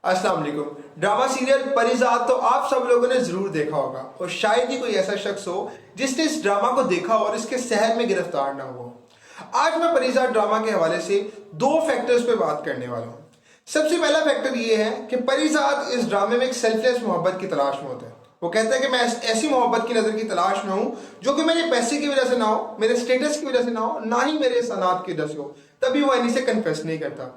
अस्सलाम वालेकुम। Drama serial परिजात तो आप सब लोगों ने जरूर देखा होगा और शायद ही कोई ऐसा शख्स हो जिसने इस ड्रामा को देखा और इसके सहर में गिरफ्तार ना हो। आज मैं परिजात ड्रामा के हवाले से दो फैक्टर्स पे बात करने वाला हूँ। सबसे पहला फैक्टर ये है कि परिजात इस ड्रामे में एक सेल्फलेस मोहब्बत की तलाश में होता है। वो कहता है कि मैं ऐसी मोहब्बत की नजर की तलाश में हूँ जो कि मेरे पैसे की वजह से ना हो, मेरे स्टेटस की वजह से ना हो, ना ही मेरे सनात की वजह से हो, तभी वो इन्हीं से कन्फेस नहीं करता।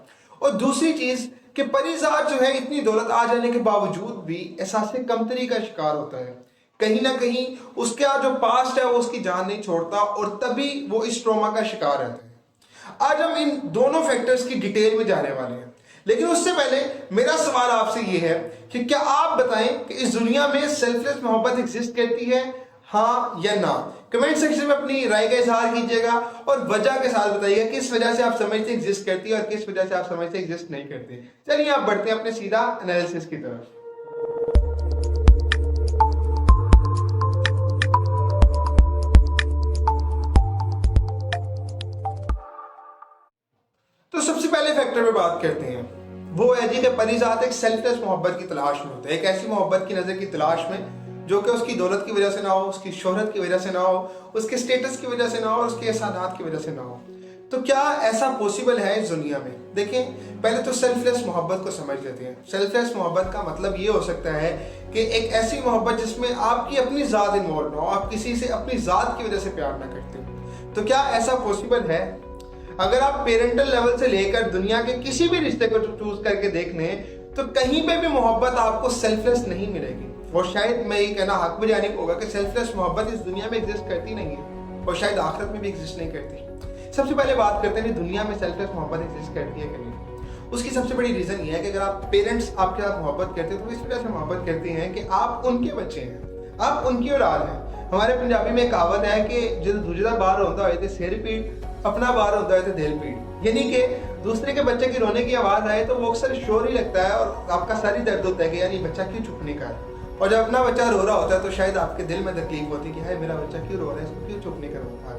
और दूसरी चीज कि परिजात जो है इतनी दौलत आ जाने के बावजूद भी एहसास कमतरी का शिकार होता है। कहीं ना कहीं उसका जो पास्ट है वो उसकी जान नहीं छोड़ता और तभी वो इस ट्रॉमा का शिकार रहता है। आज हम इन दोनों फैक्टर्स की डिटेल में जाने वाले हैं, लेकिन उससे पहले मेरा सवाल आपसे ये है कि क्या आप बताएं कि इस दुनिया में सेल्फलेस मोहब्बत एग्जिस्ट करती है, हाँ या ना? कमेंट सेक्शन में अपनी राय का इजहार कीजिएगा और वजह के साथ बताइएगा किस वजह से आप समझते एग्जिस्ट करती है और किस वजह से आप समझते एग्जिस्ट नहीं करती। चलिए आप बढ़ते हैं अपने सीधा एनालिसिस की तरफ। तो सबसे पहले फैक्टर पे बात करते हैं, वो है जी कि परिजात एक सेल्फलेस मोहब्बत की तलाश में होता है। एक ऐसी मोहब्बत की नजर की तलाश में जो कि उसकी दौलत की वजह से ना हो, उसकी शोहरत की वजह से ना हो, उसके स्टेटस की वजह से ना हो और उसके एहसानात की वजह से ना हो। तो क्या ऐसा पॉसिबल है इस दुनिया में? देखें, पहले तो सेल्फलेस मोहब्बत को समझ लेते हैं। सेल्फलेस मोहब्बत का मतलब ये हो सकता है कि एक ऐसी मोहब्बत जिसमें आपकी अपनी जात इन्वॉल्व ना हो, आप किसी से अपनी जात की वजह से प्यार ना करते हो। तो क्या ऐसा पॉसिबल है? अगर आप पेरेंटल लेवल से लेकर दुनिया के किसी भी रिश्ते को चूज करके देख लें तो कहीं पे भी मोहब्बत आपको सेल्फलेस नहीं मिलेगी। और शायद मैं ये कहना हक में जाने को होगा कि सेल्फलेस मोहब्बत इस दुनिया में एग्जिस्ट करती नहीं है और शायद आखिरत में भी एग्जिस्ट नहीं करती। सबसे पहले बात करते हैं दुनिया में सेल्फलेस मोहब्बत एग्जिस्ट करती है कि नहीं। उसकी सबसे बड़ी रीजन ये है कि अगर आप पेरेंट्स आपके साथ मोहब्बत करते हैं तो इस वजह से मोहब्बत करते हैं कि आप उनके बच्चे हैं, आप उनकी औलाद हैं। हमारे पंजाबी में एक कहावत है कि जो दूसरा बाहर होता है तो सिर पीड़, अपना बाहर होता है तो दिल पीड़। यानी कि दूसरे के बच्चे की रोने की आवाज आए तो वो अक्सर शोर ही लगता है और आपका सर ही दर्द होता है कि यार ये बच्चा क्यों चुप नहीं कर रहा। और जब अपना बच्चा रो रहा होता है तो शायद आपके दिल में तकलीफ होती है कि हाय मेरा बच्चा क्यों रो रहा है, इसको क्यों चुप नहीं कर रहा।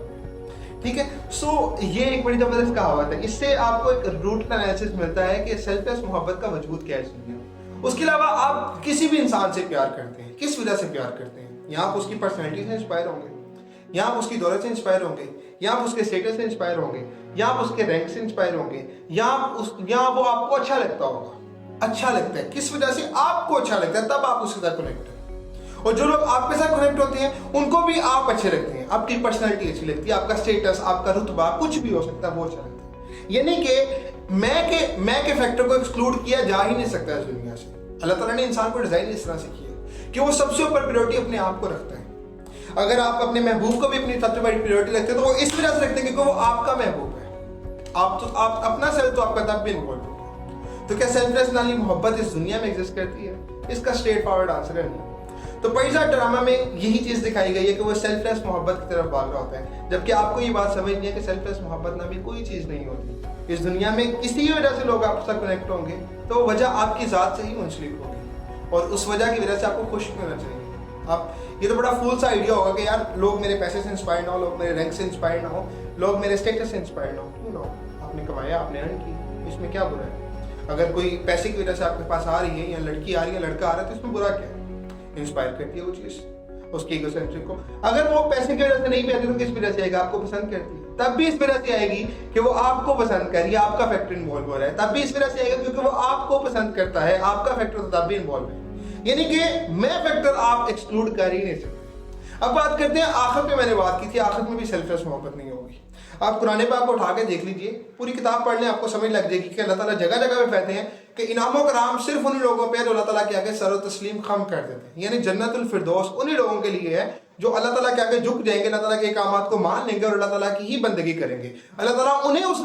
ठीक है, सो ये एक बड़ी जबरदस्त कहावत है। इससे आपको एक रूट एनालिसिस मिलता है कि सेल्फलेस मोहब्बत का वजूद क्या है इस दुनिया में। उसके अलावा आप किसी भी इंसान से प्यार करते हैं, किस वजह से प्यार करते हैं? या आप उसकी पर्सनैलिटी से इंस्पायर होंगे, या आप उसकी दौलत से इंस्पायर होंगे, या आप उसके स्टेटस से इंस्पायर होंगे, या आप उसके रैंक से इंस्पायर होंगे, या वो आपको अच्छा लगता होगा। अच्छा लगता है, किस वजह से आपको अच्छा लगता है, तब आप उसके साथ कनेक्ट हैं। और जो लोग आपके साथ कनेक्ट होते हैं उनको भी आप अच्छे लगते हैं, आपकी पर्सनैलिटी अच्छी लगती है, आपका स्टेटस, आपका रुतबा कुछ भी हो सकता है, वो अच्छा लगता है। यानी कि मैं के फैक्टर को एक्सक्लूड किया जा ही नहीं सकता इस दुनिया से। अल्लाह ताला ने इंसान को डिजाइन इस तरह से किया कि वो सबसे ऊपर प्रायोरिटी अपने आप को रखता है। अगर आप अपने महबूब को भी अपनी सबसे बड़ी प्रायोरिटी रखते हैं तो वो इस वजह से रखते हैं क्योंकि वो आपका महबूब है। आप अपना सेल्फ तो आपका तब भी इन्वॉल्व होगा। तो क्या सेल्फलेस नाली मोहब्बत इस दुनिया में एग्जिस्ट करती है? इसका स्ट्रेट फॉरवर्ड आंसर है नहीं। तो परिजात ड्रामा में यही चीज दिखाई गई है कि वो सेल्फलेस मोहब्बत की तरफ भाग रहा होता है, जबकि आपको ये बात समझनी है कि सेल्फलेस मोहब्बत ना भी कोई चीज नहीं होती। इस दुनिया में किसी वजह से लोग आपके साथ कनेक्ट होंगे तो वजह आपकी जात से ही मुंसलिक होगी और उस वजह की वजह से आपको खुश होना चाहिए। आप ये तो बड़ा फूल सा आइडिया होगा कि यार लोग मेरे पैसे से इंस्पायर ना हो, लोग मेरे रैंक से इंस्पायर ना हो, लोग मेरे स्टेटस से इंस्पायर ना हो। क्यों ना हो? आपने कमाया, आपने अर्न की, इसमें क्या बुरा है? अगर कोई पैसे की वजह से आपके पास आ रही है या लड़की आ रही है, लड़का आ रहा है, तो इसमें बुरा क्या है? इंस्पायर करती है वो चीज उसकी इगोसेंट्रिक को। अगर वो पैसे की वजह से नहीं भी आती तो किस वजह से आएगा? आपको पसंद करती है, तब भी इस वजह से आएगी कि वो आपको पसंद कर रही है, आपका फैक्टर इन्वॉल्व हो रहा है, तब भी इस वजह से आएगा क्योंकि वो आपको पसंद करता है, आपका फैक्टर तो तब भी इन्वॉल्व है। यानी कि मैं फैक्टर आप एक्सक्लूड कर ही नहीं सकते। अब बात करते हैं आखिर में। मैंने बात की थी आखिर में भी सेल्फलेस मोहब्बत नहीं होगी। आप कुरान पाक को उठा के देख लीजिए, पूरी किताब पढ़ लें, आपको समझ लग जाएगी कि अल्लाह ताला जगह जगह पे कहते हैं कि इनामों का राम सिर्फ उन्हीं लोगों पे है जो अल्लाह ताला के आगे सर तस्लीम खम कर देते हैं। यानी जन्नतुल फिरदौस उन्हीं लोगों के लिए है जो अल्लाह ताला के आगे झुक जाएंगे, अल्लाह ताला के इकामात को मान लेंगे और अल्लाह ताला की ही बंदगी करेंगे। अल्लाह ताला उन्हें उस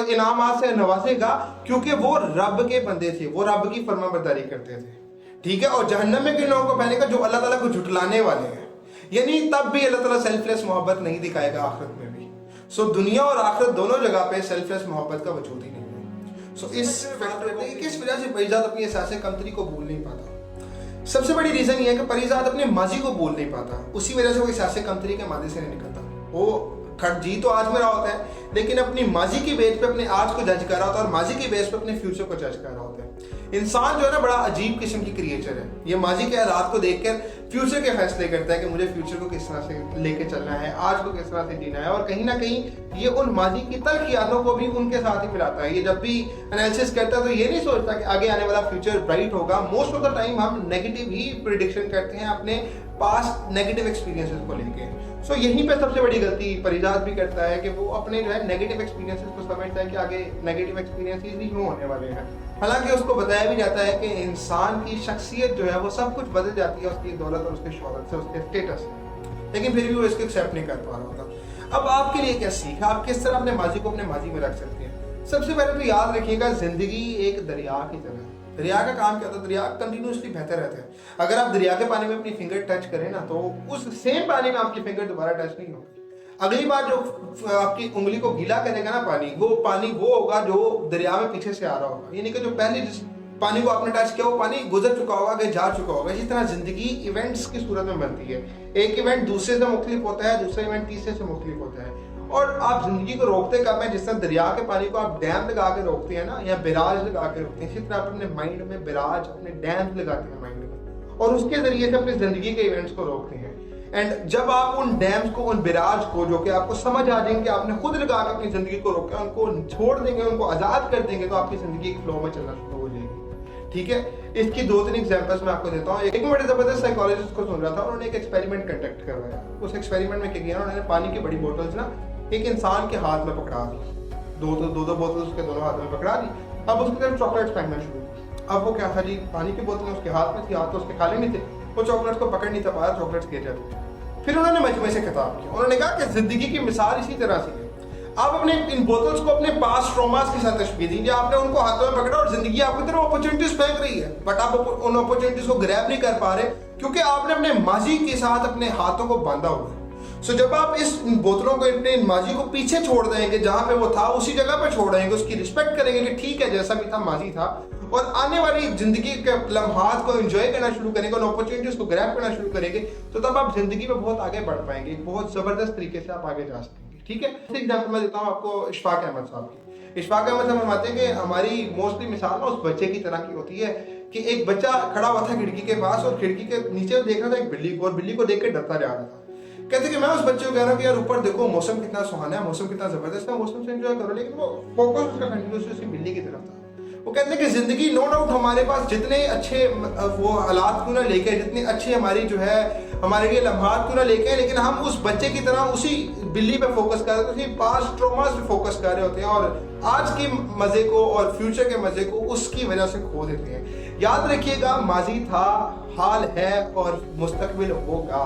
इनामात से नवाजेगा क्योंकि वो रब के बंदे थे, वो रब की फरमाबरदारी करते थे। ठीक है, और जहन्नम में किन लोगों को पहनेगा? जो अल्लाह ताला को झुटलाने वाले हैं। यानी तब भी अल्लाह ताला सेल्फलेस मोहब्बत नहीं दिखाएगा आखिरत में भी। सो दुनिया और आखिरत दोनों जगह पे सेल्फलेस मोहब्बत का वजूद ही नहीं है। सो इस फैक्टर किस वजह से परिजात अपनी एहसास कमतरी को भूल नहीं पाता? सबसे बड़ी रीजन ये है कि परिजात अपने माजी को भूल नहीं पाता। उसी वजह से वो एहसास कमतरी के माजी से नहीं निकलता। वो जी तो आज में रहा होता है लेकिन अपनी माजी की बेस पे अपने आज को जज कर रहा होता है और माजी की बेस पे अपने फ्यूचर को जज कर रहा होता है। इंसान जो है ना बड़ा अजीब किस्म की क्रिएचर है। ये माजी के हालात को देखकर फ्यूचर के फैसले करता है कि मुझे फ्यूचर को किस तरह से लेके चलना है, आज को किस तरह से जीना है, और कहीं ना कहीं ये उन माजी की तल्ख यादों को भी उनके साथ ही मिलाता है। ये जब भी एनालिसिस करता है तो ये नहीं सोचता कि आगे आने वाला फ्यूचर ब्राइट होगा। मोस्ट ऑफ द टाइम हम नेगेटिव ही प्रिडिक्शन करते हैं अपने पास्ट नेगेटिव एक्सपीरियंसेस को लेके। सो यहीं पे सबसे बड़ी गलती परिजात भी करता है कि वो अपने जो है नेगेटिव एक्सपीरियंसेस को समझता है कि आगे नेगेटिव एक्सपीरियंसेस ही क्यों होने वाले हैं। हालांकि उसको बताया भी जाता है कि इंसान की शख्सियत जो है वो सब कुछ बदल जाती है उसकी दौलत और उसके शोहरत से, उसके स्टेटस से, लेकिन फिर भी वो इसको एक्सेप्ट नहीं कर पा रहा होता। अब आपके लिए क्या सीख है, आप किस तरह अपने माजी को अपने माजी में रख सकते हैं? सबसे पहले तो याद रखिएगा, जिंदगी एक दरिया की तरह है। दरिया का काम क्या होता है? दरिया कंटिन्यूसली बहते रहते हैं। अगर आप दरिया के पानी में अपनी फिंगर टच करें ना तो उस सेम पानी में आपकी फिंगर दोबारा टच नहीं होगी। अगली बार जो आपकी उंगली को गीला करेगा ना पानी वो होगा जो दरिया में पीछे से आ रहा होगा, यानी कि जो पहले जिस पानी को आपने टच किया वो पानी गुजर चुका होगा, आगे जा चुका होगा। इसी तरह जिंदगी इवेंट्स की सूरत में बनती है। एक इवेंट दूसरे से मुख्तलिफ होता है, दूसरा इवेंट तीसरे से मुख्तलिफ होता है, और आप जिंदगी को रोकते कब है? जिस तरह दरिया के पानी को आप डैम लगा के रोकते हैं ना, या बिराज लगा के रोकते हैं, इसी तरह आप अपने माइंड में बिराज, अपने डैम लगाते हैं माइंड में, और उसके जरिए से अपनी जिंदगी के इवेंट्स को रोकते हैं। एंड जब आप उन डैम्स को, उन बिराज को, जो कि आपको समझ आ जाएंगे आपने खुद लगा के अपनी जिंदगी को रोका, उनको छोड़ देंगे, उनको आजाद कर देंगे, तो आपकी जिंदगी एक फ्लो में चलना शुरू हो जाएगी। ठीक है, इसकी 2-3 एग्जांपल्स मैं आपको देता हूँ। एक मैं बड़े जबरदस्त साइकोलॉजिस्ट को सुन रहा था, उन्होंने एक एक्सपेरिमेंट कंडक्ट करवाया। उस एक्सपेरिमेंट में क्या किया, उन्होंने पानी की बड़ी बोतल्स ना एक इंसान के हाथ में पकड़ा दी, दो बोतल उसके दोनों हाथ में पकड़ा दी। अब उसकी तरफ चॉकलेट्स फेंकना शुरू की। अब वो क्या था जी, पानी की बोतल उसके हाथ में थी, हाथ तो उसके खाली नहीं थे, वो चॉकलेट्स को पकड़ नहीं था पाया, चॉकलेट्स गिर जाती। फिर उन्होंने मजमे से खिताब किया, उन्होंने कहा कि जिंदगी की मिसाल इसी तरह से है। आप अपने इन बोतल्स को अपने पास ट्रॉमास के साथ तशबीह दीजिए। आपने उनको हाथों में पकड़ा और जिंदगी आपकी तरफ अपॉर्चुनिटीज फेंक रही है, बट आप उन अपॉर्चुनिटीज को ग्रैब नहीं कर पा रहे क्योंकि आपने अपने माजी के साथ अपने हाथों को बांधा हुआ है। सो जब आप इस बोतलों को, अपने माजी को पीछे छोड़ देंगे, जहां पे वो था उसी जगह पे छोड़ देंगे, उसकी रिस्पेक्ट करेंगे कि ठीक है जैसा भी था माजी था, और आने वाली जिंदगी के लम्हात को एंजॉय करना शुरू करेंगे, उन अपॉर्चुनिटीज को ग्रैब करना शुरू करेंगे, तो तब आप जिंदगी में बहुत आगे बढ़ पाएंगे, बहुत जबरदस्त तरीके से आप आगे जा सकेंगे। ठीक है, एग्जाम्पल मैं देता हूँ आपको इशफाक अहमद साहब की। इशफाक अहमद साहब फरमाते हैं कि हमारी मोस्टली मिसाल ना उस बच्चे की तरह की होती है कि एक बच्चा खड़ा हुआ था खिड़की के पास, और खिड़की के नीचे देख रहा था एक बिल्ली को, और बिल्ली को देख के डरता जा रहा था। कहते कि मैं उस बच्चे को कह रहा हूँ कि यार ऊपर देखो मौसम कितना सुहाना है, मौसम कितना जबरदस्त है, मौसम से एंजॉय करो, लेकिन वो फोकस उसका कंटिन्यूसली उसी बिल्ली की तरफ था। वो कहते हैं कि जिंदगी नो डाउट हमारे पास जितने अच्छे वो हालात क्यों ना लेके, जितनी अच्छी हमारी जो है हमारे लिए लम्हात क्यों ना लेके, लेकिन हम उस बच्चे की तरह उसी बिल्ली पे फोकस कर रहे होते हैं, उसी पास्ट ट्रॉमास पे फोकस कर रहे होते हैं, और आज के मजे को और फ्यूचर के मजे को उसकी वजह से खो देते हैं। याद रखिएगा, माजी था, हाल है और मुस्तकबिल होगा।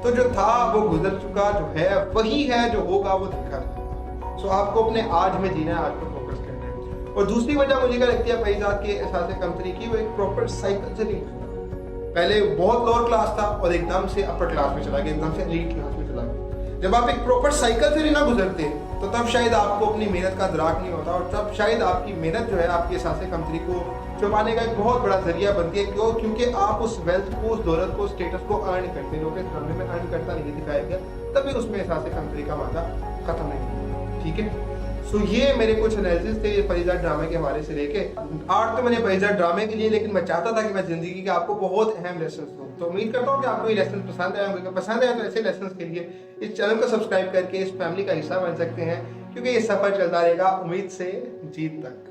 तो जो था वो गुजर चुका, जो है वही है, जो होगा वो देखा जाएगा। सो आपको अपने आज में जीना है, आज को फोकस करना है। और दूसरी वजह मुझे क्या लगती है परिजात के एहसास कमतरी की, वो एक प्रॉपर साइकिल से नहीं गुजरा। पहले बहुत लोअर क्लास था और एकदम से अपर क्लास में चला गया, एकदम से एलीट क्लास में चला गया। जब आप एक प्रॉपर साइकिल से ना गुजरते तो तब शायद आपको अपनी मेहनत का दराक नहीं होता, और तब शायद आपकी मेहनत जो है आपकी एहसास कमतरी को छुपाने का एक बहुत बड़ा जरिया बनती है। क्यों? क्योंकि आप उस वेल्थ को, उस दौलत को, स्टेटस को अर्न करते हैं, जो कि इस ड्रामे में अर्न करता नहीं दिखाया गया, तभी उसमें एहसास कमतरी का मादा खत्म नहीं हुआ। ठीक है, सो ये मेरे कुछ एनालिसिस थे परिजात ड्रामे के हवाले से लेके। आर्ट तो मैंने परिजात ड्रामे के लिए, लेकिन मैं चाहता था कि मैं जिंदगी के आपको बहुत अहम लेसन दूं। तो उम्मीद करता हूँ कि आपको ये लेसन पसंद आया होगा। पसंद आया तो ऐसे लेसन के लिए इस चैनल को सब्सक्राइब करके इस फैमिली का हिस्सा बन सकते हैं, क्योंकि ये सफर चलता रहेगा उम्मीद से जीत तक।